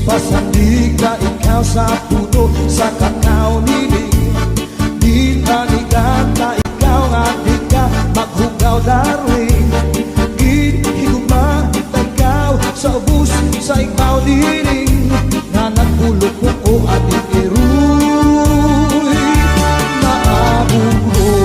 Pasandiga ikaw sa puno, sa kakao nining. Di tanigan na ikaw nga di ka maghugaw darling. Gihiguma na ikaw sa ubus sa ikaw nining. Nga nagpulok mo ko ating iruy na abugro.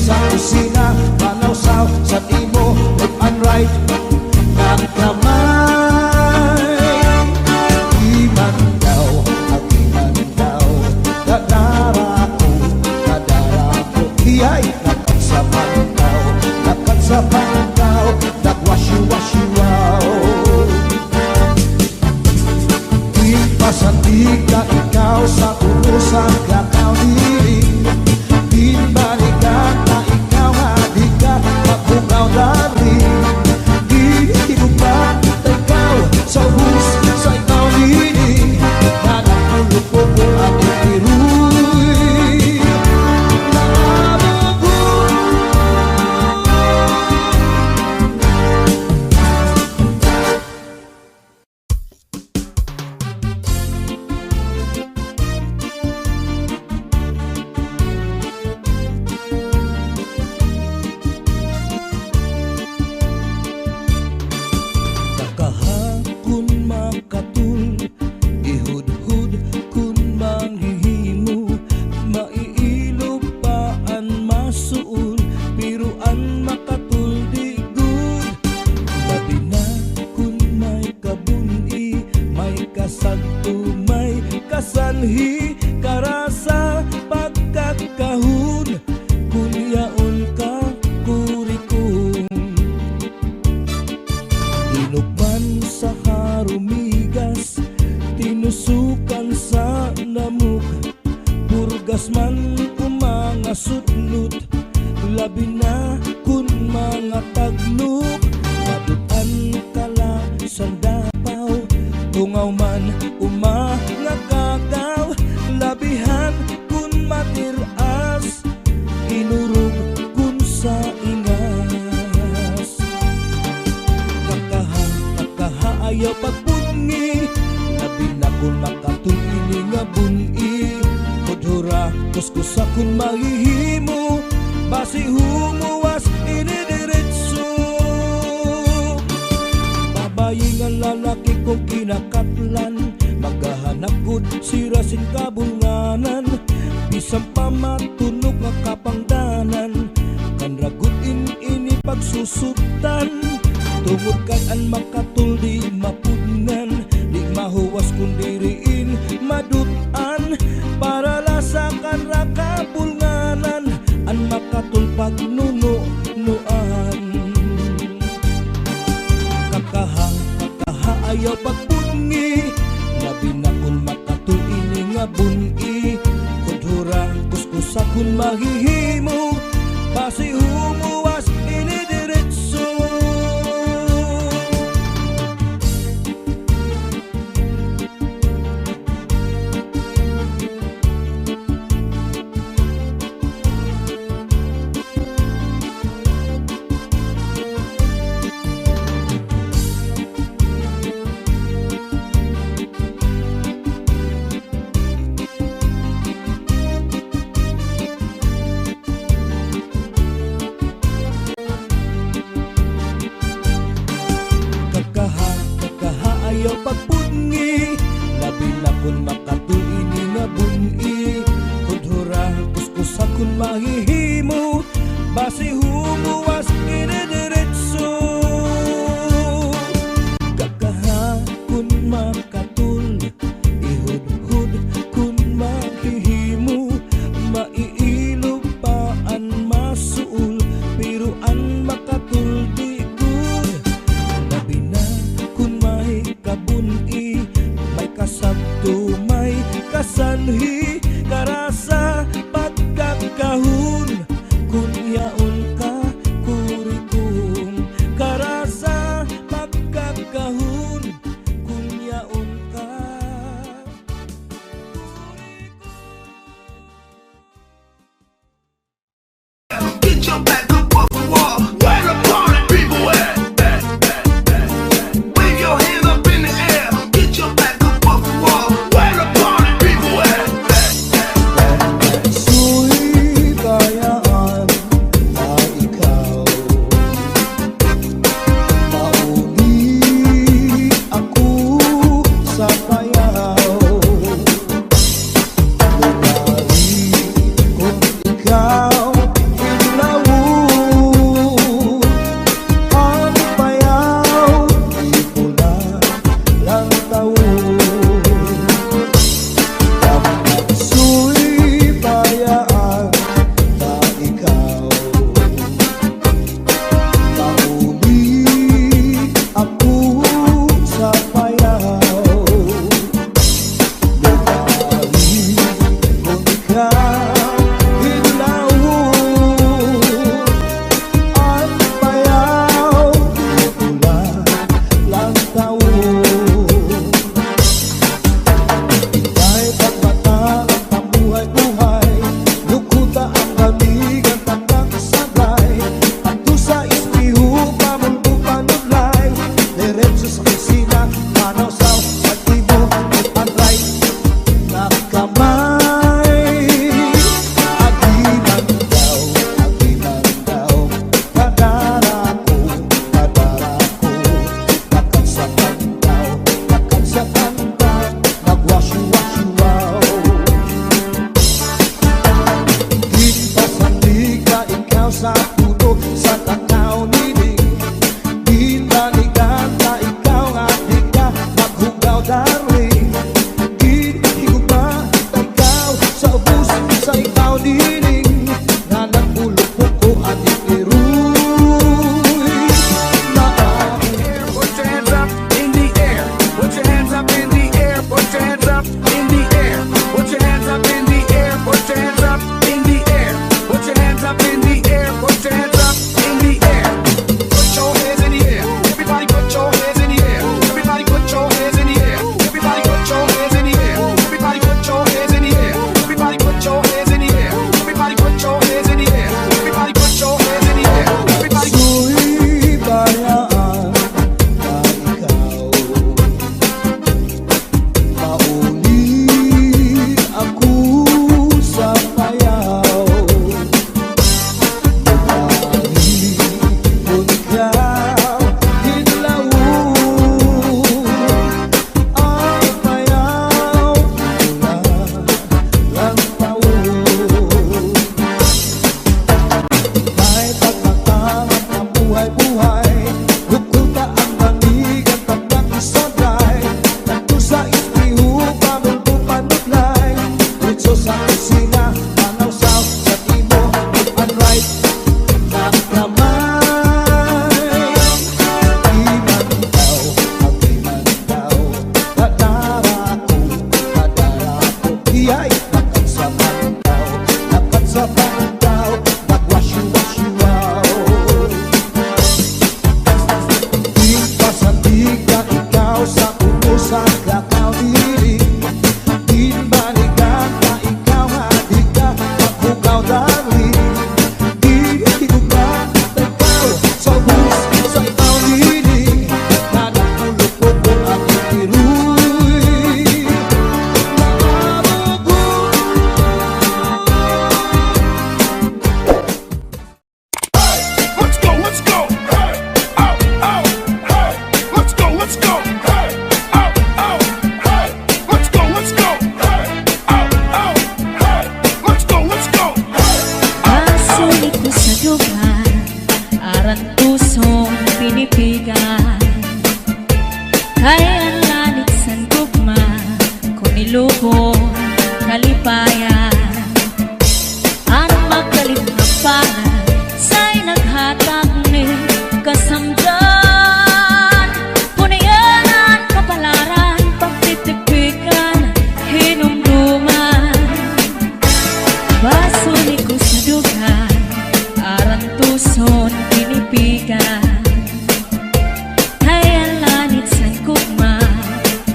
Sa kusina, panawsaw sa timo, left and right, nagkamay. Iman daw, dadara ko, iyay, nakat sa pantaw, nagwasyu-wasyu wow. Di pasandig na ikaw sa puno sa kakao niling. Di balikan na ikaw nga di ka maghugaw darling. Di higupan Tinukman sa harumigas, tinusukan sa namuk, purgas man mga sudnut, labi na kun mga tagnuk. Maduan kala sandapaw, tungaw man nga kagaw, labihan kun matiras, inurog kun sa ingas. Kakaha ayaw pagpungi, labi na kun makatulini nga buni. Kudhura kuskusa kun mahihimo, basi humuwas inidiretso. Babayi nga lalaki kong kinakatlan, maghahanap gud sirasin kabulnganan, bisang pamatunog nga kapangdanan, kanragud ini pagsusuptan. Tungod kan an makatul di mapudnan, di mahuwas kun diriin madutan, para lasakan raka bulnganan, an makatul pagnunuan. Kakaha ayaw pagpungi, labi na kun makatul ini nga buni. Kudhura kuskusa kun mahihimo, basi humuwas ini diretso. Ayaw pagpungi, labi na kun makatulini nga buni. Kudhura kuskusa kun mahihimo, basi humuwas inidiretso. Kakaha kun makatul, ihud-hud kun mahihimo, maiilog pa an masuul, pero an makatul di good. Labi na kabuni, may kasabto Ay ang lanit san gugma kung ilubong kalipayan. Ang magalit na pangan sa'y naghatag ni kasamdan. Punayanan, kapalaran, pagtitipikan, hinumduman. Baso ni ko sa dugan, aran tuson pinipigan. Ay ang lanit san gugma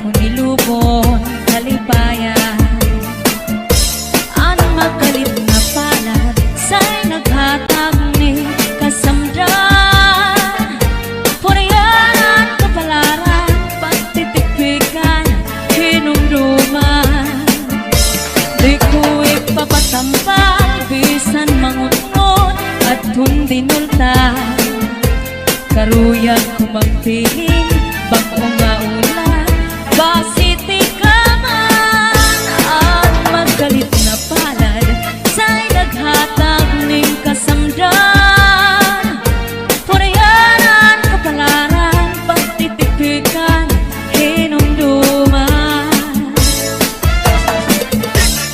kung ilubong kalipayan. Ang magalit na palad sa'y naghatag ni kasamdan. Punayanan, kapalaran, pagtitipikan, hinumduman. Di ko ipapatampal, bisan mangunod at hundinulta. Karuyag ko magpiling, bako nga ulan, basiti ka man. Ang magalit na palad sa'y naghatag ning kasamdan. Punayanan, kapalaran, pagtitipikan, hinumduman.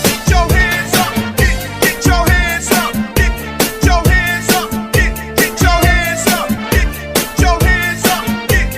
Get your hands up, get your hands up, get your hands up, get your hands up, get your hands up, get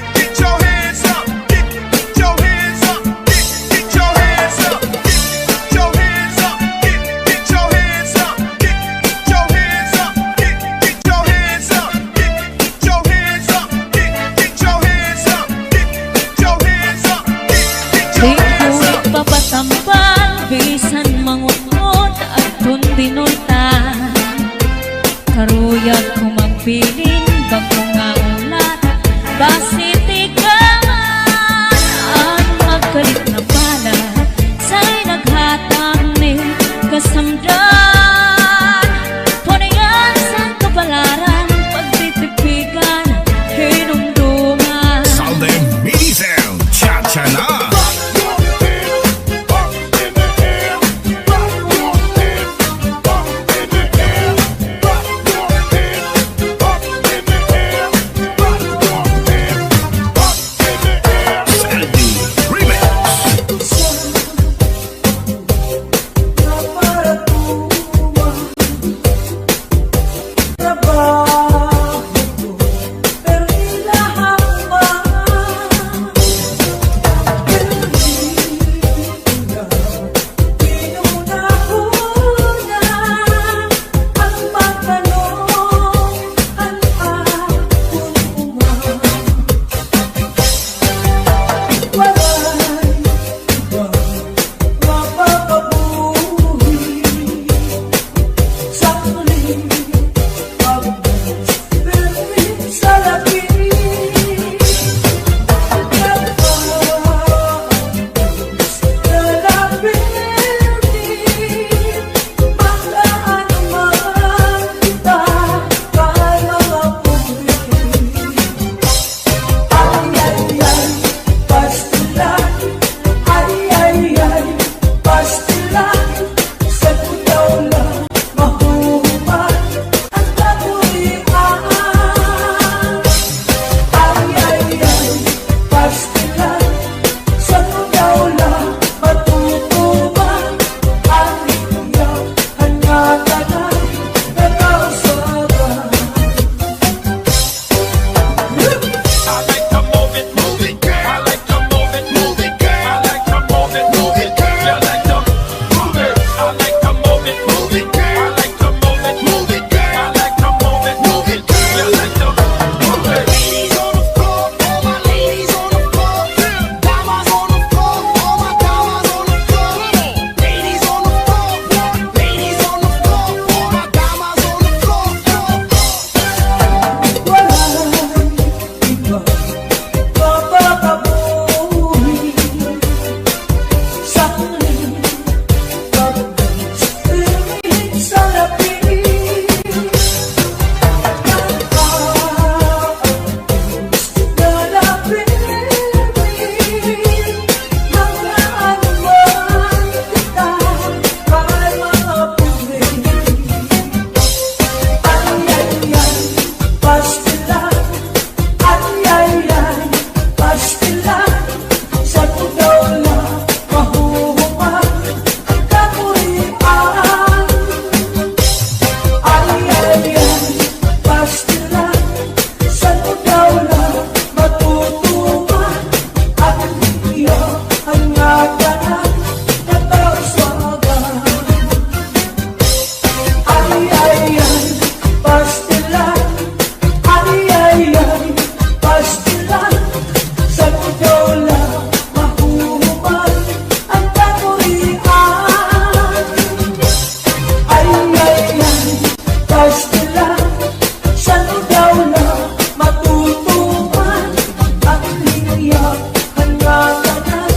iyak hangalanan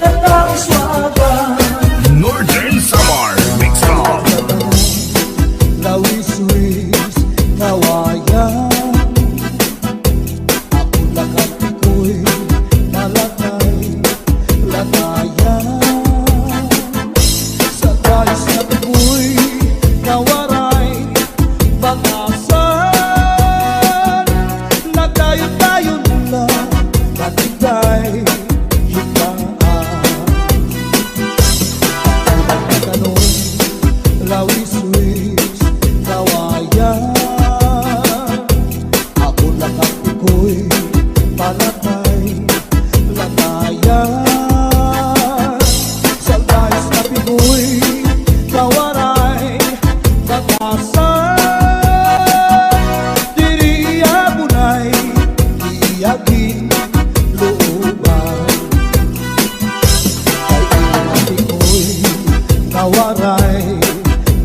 nalangswagan Northern Samar Mix Club. lawis-wis kawayan ako lakat ko'y nalakay latayan sa guys na ko'y nawaray bakasan nagdayon-dayon lang natigay higaan tanong lawis-wis kawayan ako lakat ko'y palatay latayan sa guys na ko'y kawaray bakasan diriya muna'y iyagin looban kay inati ko'y kawaray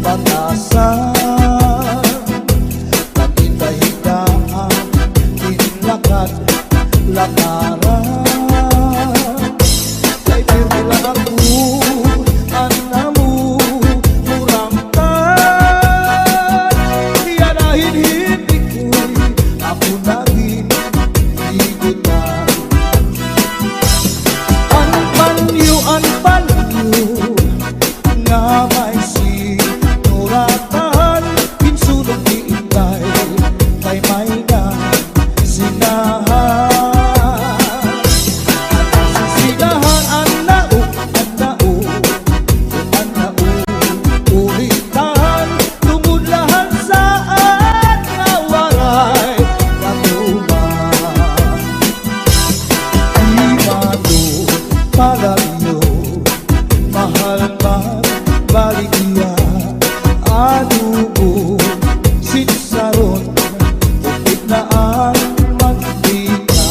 batasan naghinda-hindaan inlakad lakaran kay pirmi lang ako ang namu muramtan iyanahin hindi ko'y ako naging igutan ang panyo nga may sinuratan pinsulong diintay kay may na sinahan sisigahan ang nao ulitan tumudlahan saan nawaray katuman Imado palayo mahal magbaligya anubo sinsaron upit na ang magdika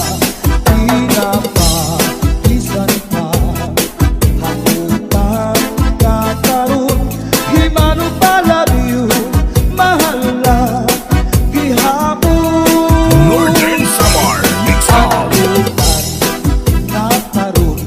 pinapakisan pa hamutan kakaroon himano palayo mahal na gihapon Northern Samar Mix Club. Nakarun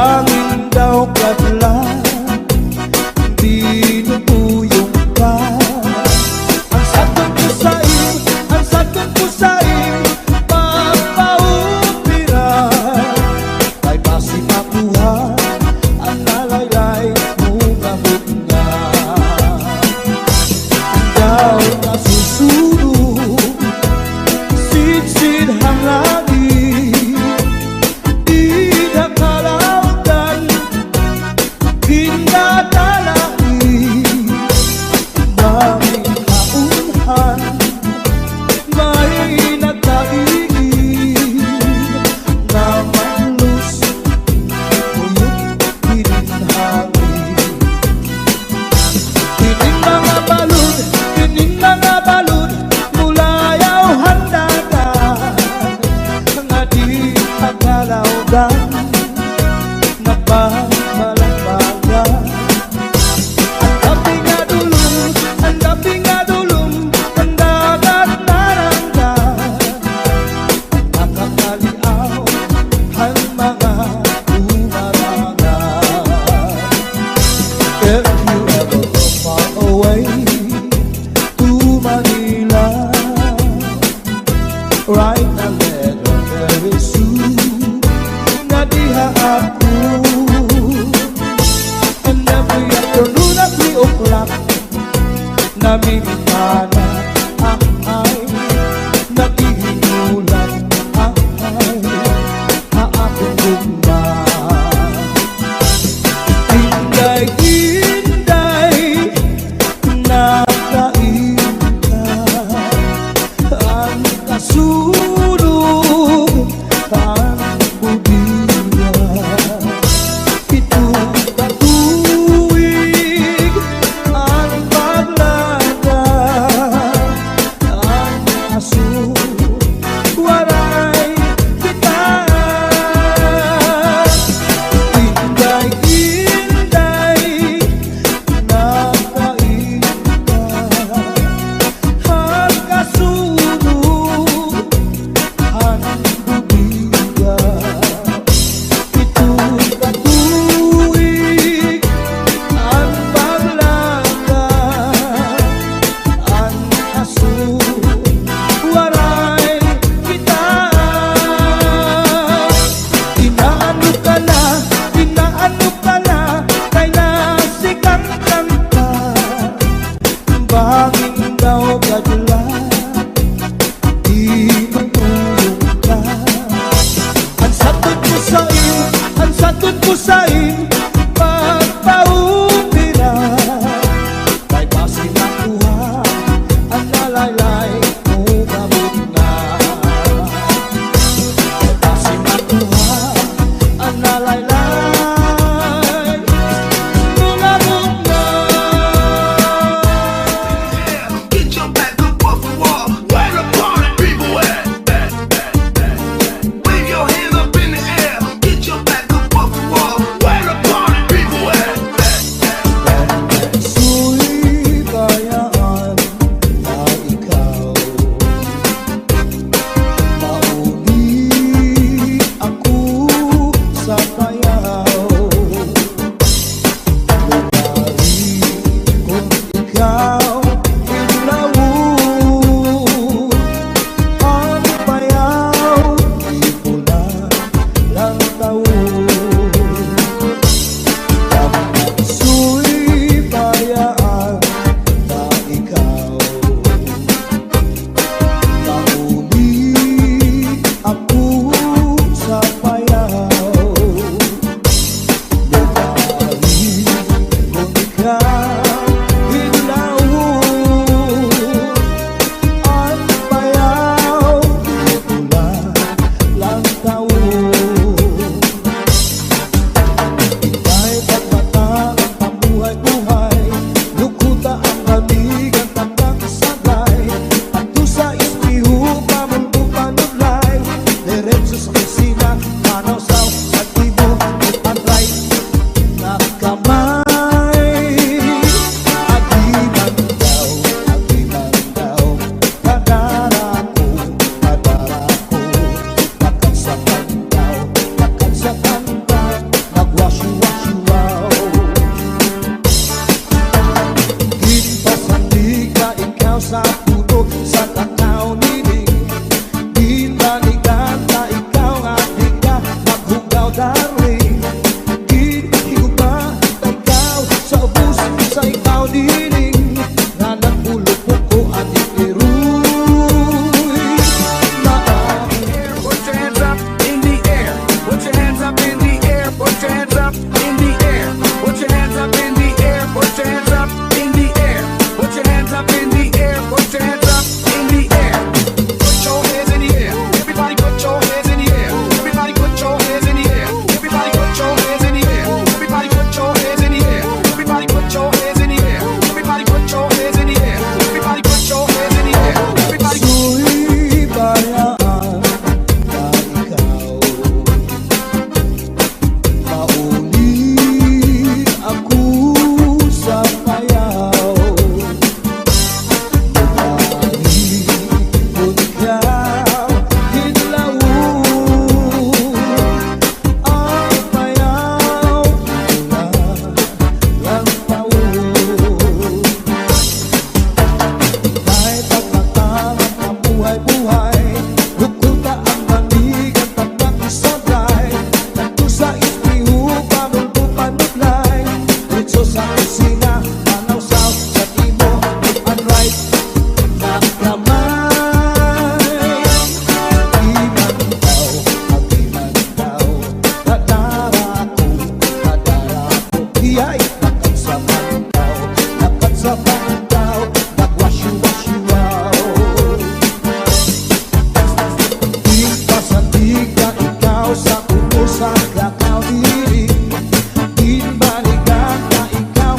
Bangin daw kadlan, binubuyong ka. Ang sakit ko sa'yo, ang sakit ko sa'yo, papaupira. Ay basi makuha, ang nalaylay mo gamot nga. Ikaw na susunod, sid-sid hanglangin, di na kalautan, kinadalain. Daming kaunhan, may nagkaigin, na manlus, uyot pininhangin. Kining mga balud, mulayaw handagan, nga di pagkalawdan, nagpamalambagan. Ang dapi nga dulong, ang dagat naranggan, nakakaliaw ang mga umarangan. If you ever go far away to Manila, write a letter very soon, na diha ako. And every afternoon at 3 o'clock, namimintana ang ay, naghihinulan ang ay, haakong gumban. Inday, nakain ka, ang kasulog, ang budiya. Itong katuwig, ang paglada, ang aso, waray kita. Inday, nakain ka, ang kasulog, ang budiya. Itong katuwig, ang paglada, ang aso, waray kita. Inaano ka na, kay nasikang kanta. Bangin daw kadlan, di matulog ka. Ang sagot ko sa'yo, ang sagot ko sa'yo, pagpaupira. Kay basi makuha, ang nalaylay mo gamot nga. Kay basi makuha, ang nalaylay mo gamot nga. Get your back up off the wall. Where the party people at? Wave your hands up in the air. Get your back up off the wall. Where the puno sa kusina, manawsaw sa timo, and right na kamay. Di man daw, di man daw, kadara ko, iyay, nakat sa bandaw, nagwasyu-wasyu wow. Di pasandig ka ikaw sa puno sa lakaw diri, di balikan ka ikaw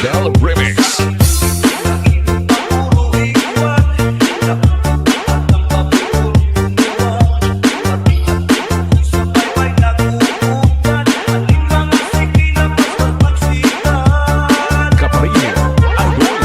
Rodel Remix. Caparillo, Idol.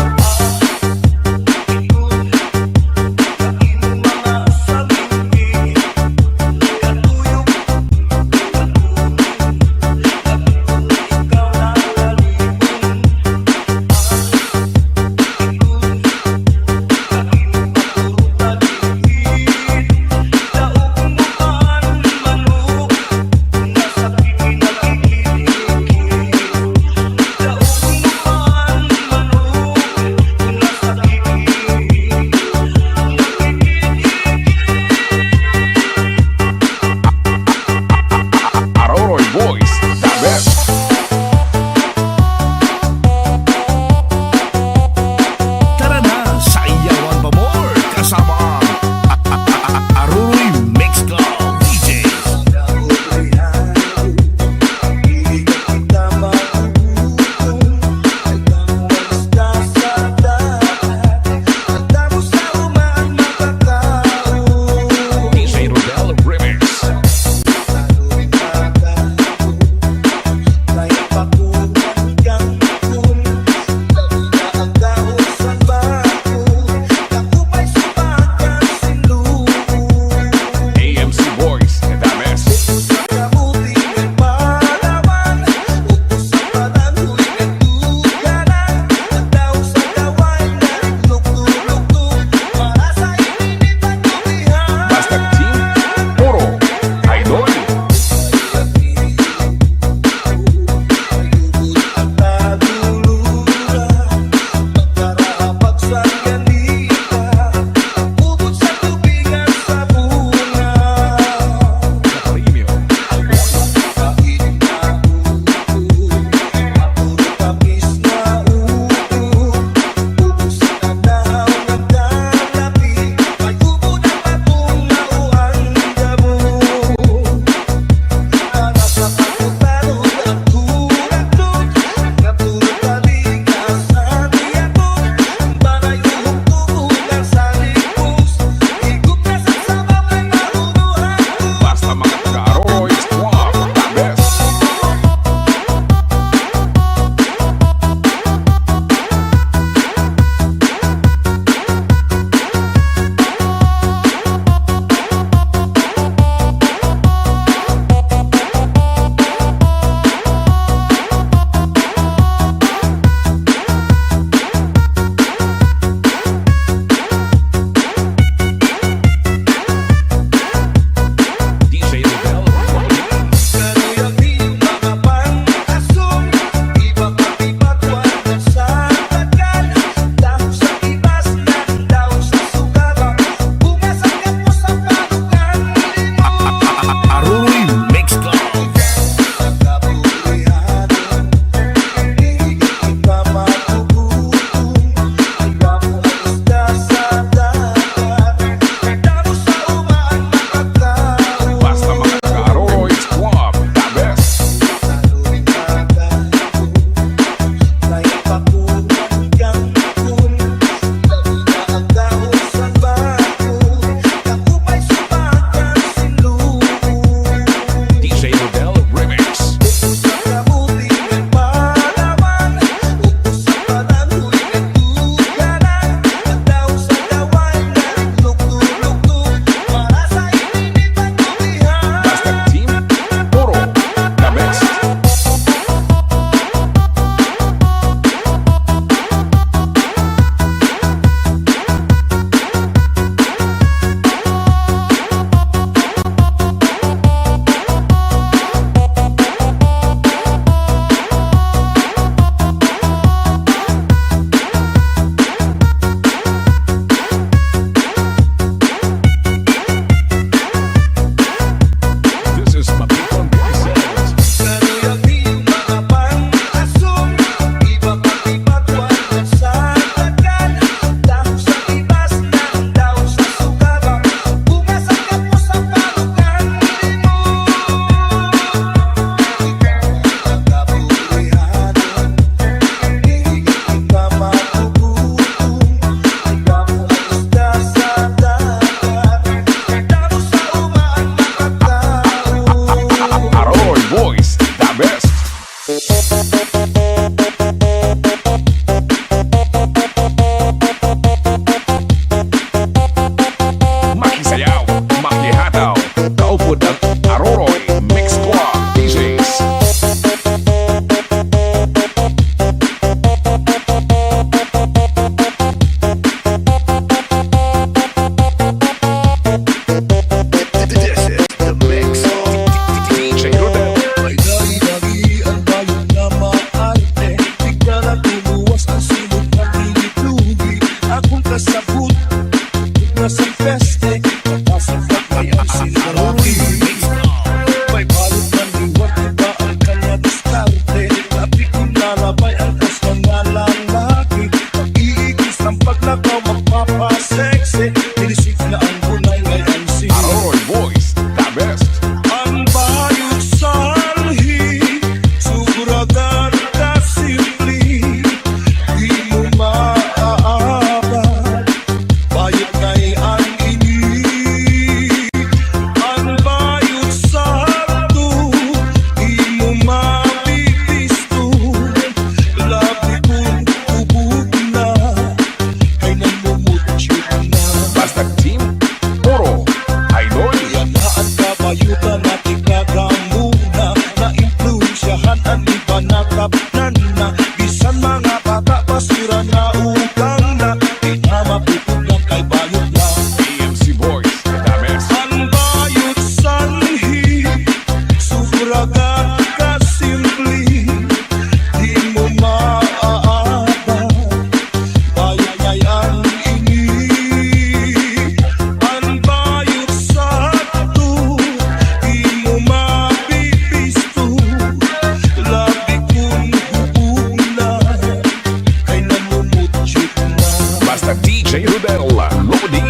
DJ Rodel Lodi.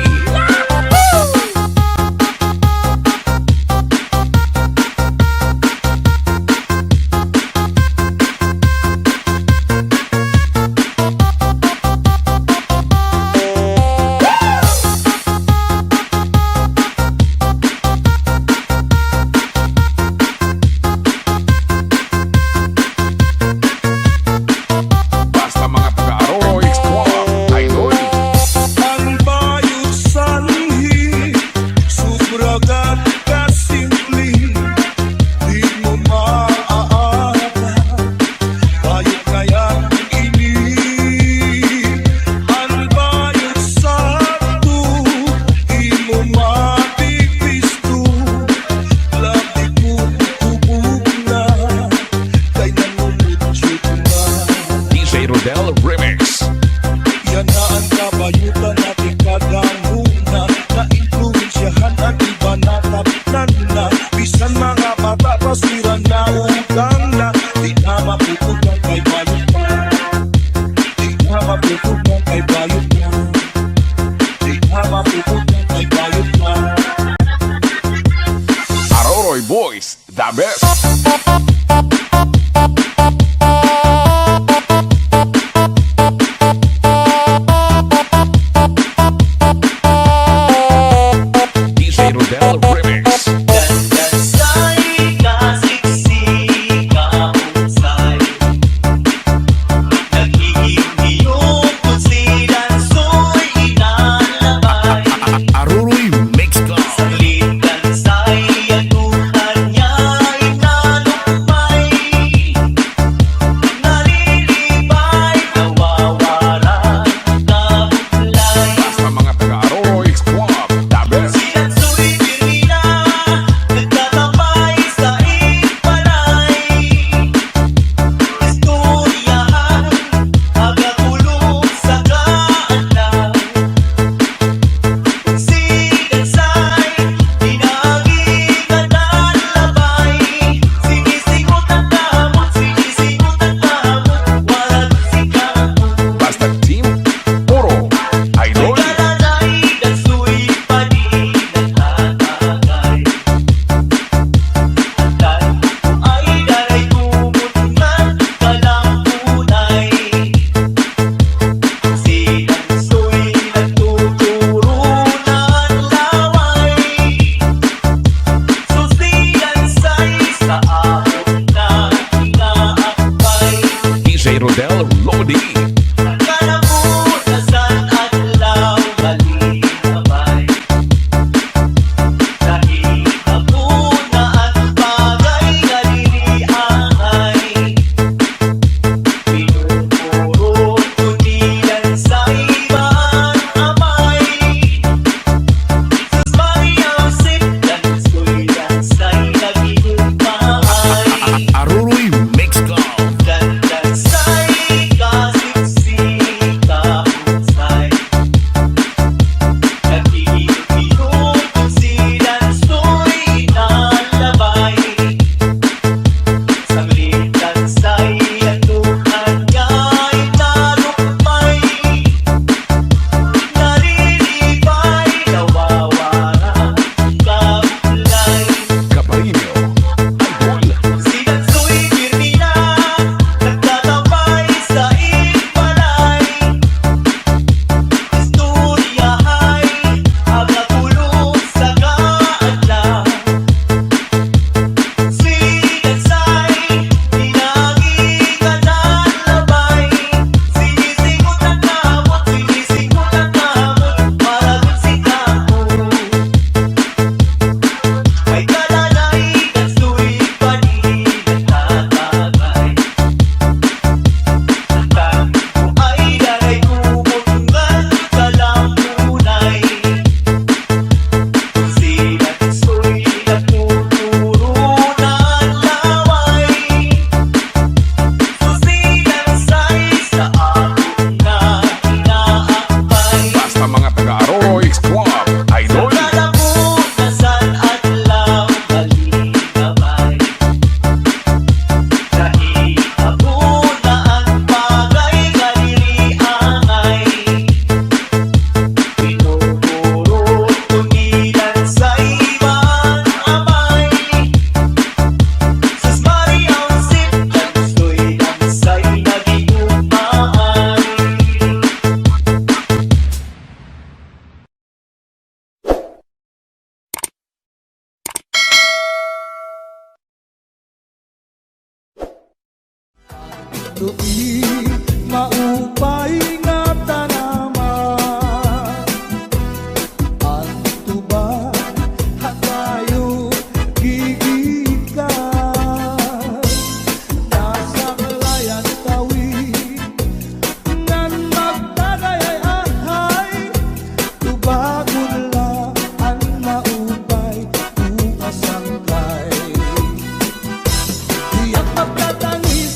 Basta mga taga-Aroro X-Club, idol. Ang bayot sanhi, sobragan kasimple. Di mo maaaka, bayot kayang inip. Ang bayot sakto, di mo matipisto. Labi ko kubog na, kay nangungutsyo na. DJ Rodel Remix. Yan na ang kabayutan at ikaganguna, na-influensyahan at iba natapnan na. Bisan mga bata pasira na utang na, di na mapupunan kay bayot na. Di na mapupunan kay bayot na. Di na mapupunan kay bayot na. Aroroy Boys, the best. DJ Rodel Remix. Dansay kasiksika usay, naghihiyo kung si dansoy inalabay. Aroroy Mix Club. Saglit dansay anuhan niya inalupay, nalilibay nawawaran kabuklay. Basta mga taga-Aroro X-Club, the best. Si dansoy birina, nagtatapay sa ipalay. Istoryahan, agatulong sa kaanlaw. Si dansay, inagitan ang labay. Sinisikot ang damot, sinisikot ang damot, walang sikapot. Basta Team Oro, idol. Kalalay, dansoy pa din nagtatagay. Antay ay daray tumutungan kalampunay. Si dansoy nagtuturo ng laway. Susi dansay sa ahon na inaakbay. DJ Rodel Lodi. Kalabunasan at law galinabay. Nakikabuna at bagay galiliangay. Pinupurot kunilan sa ibang amay. Sus Mariausip, dansoy dansay naghihimpay. Aroroy Mix Club. Dansay kasip lutuin maupay nga tanaman. Ang tuba hatayo gigikan nasa kalayan tawid ngan magtagay ay ahay tubagon la ang maupay uasangkay. Tiyak magtatangis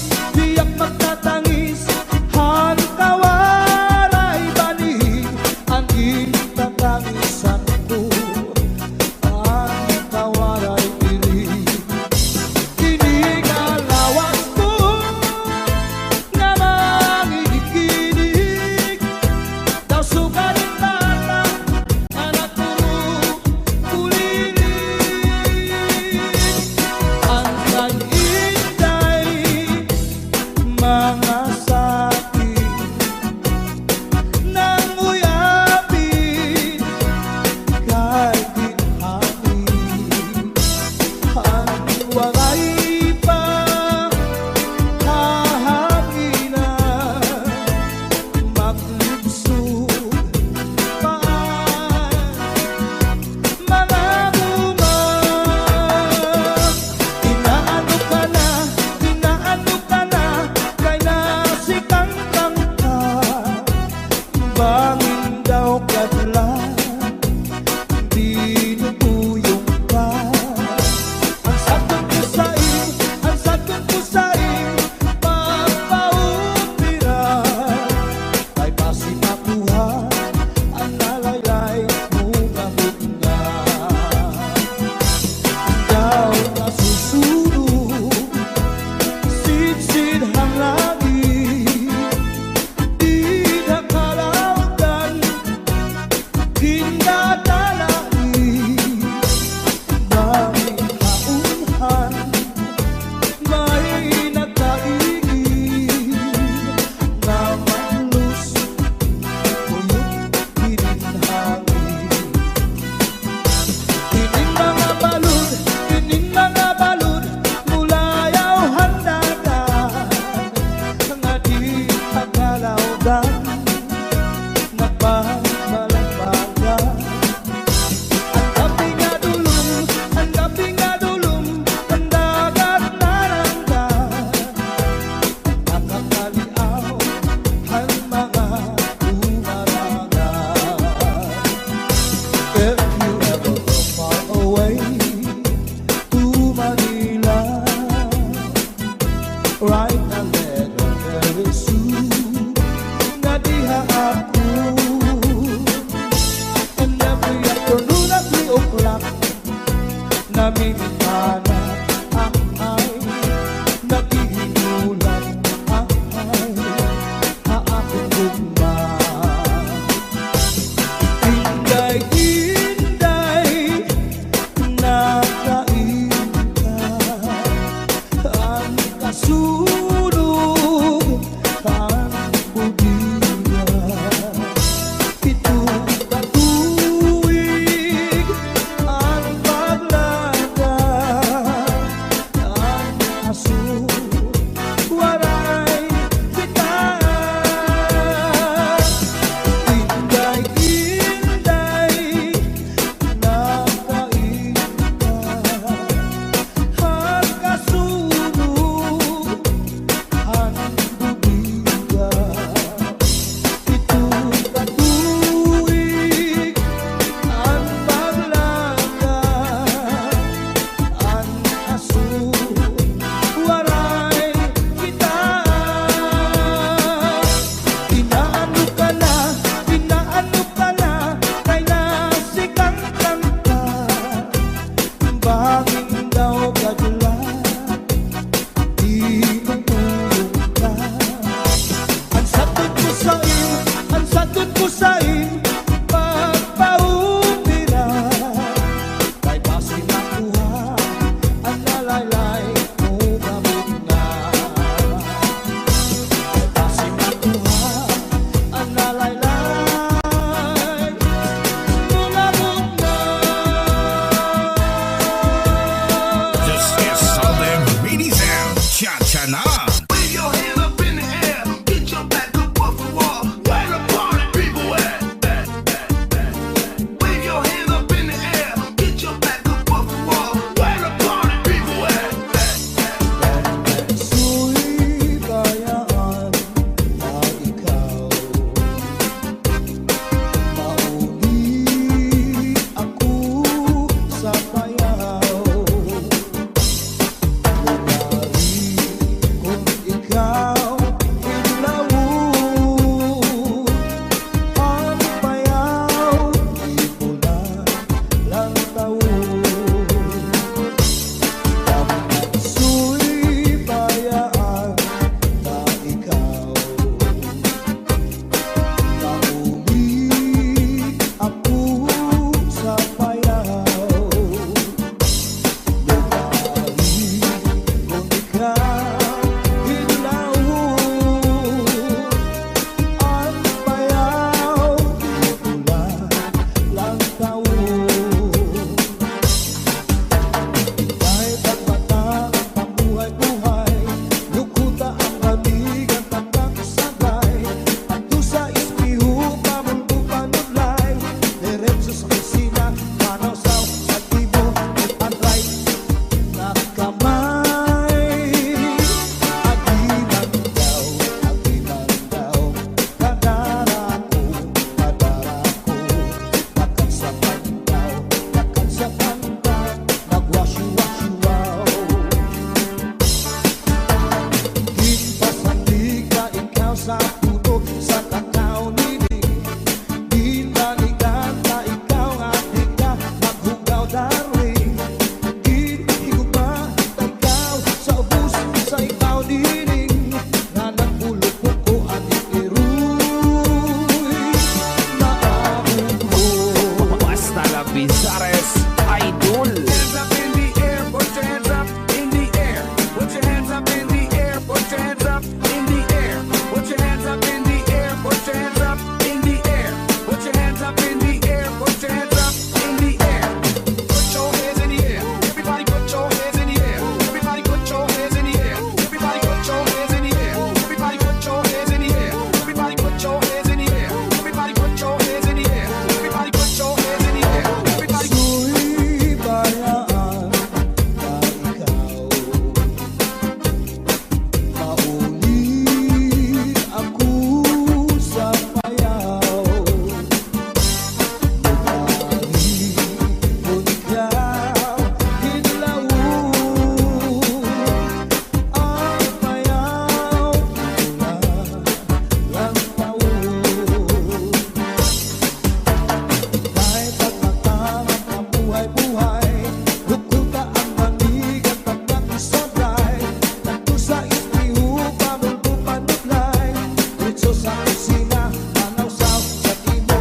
kusina, mga usaw sa timo,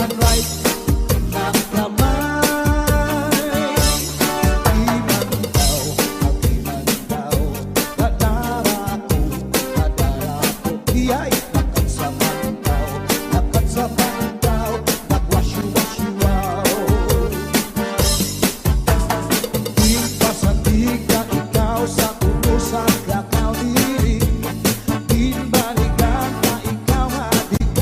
unright na kamay. Di man daw, kadara ko, iyay, lakat sa pandaw, nagwasyu-wasyu-waw. Di pasandiga ikaw sa puno sa kakao diri, di balikan na ikaw nga di ka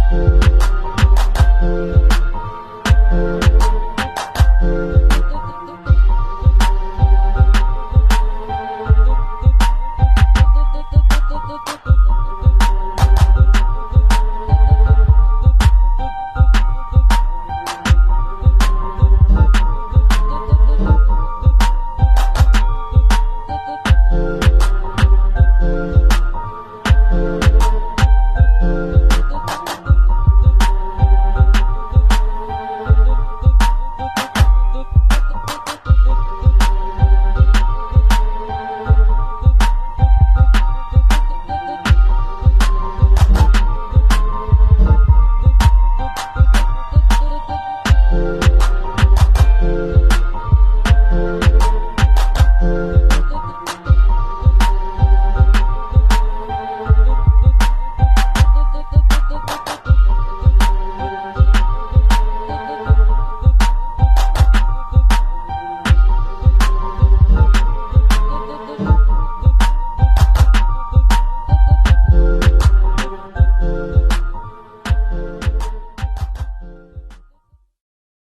Thank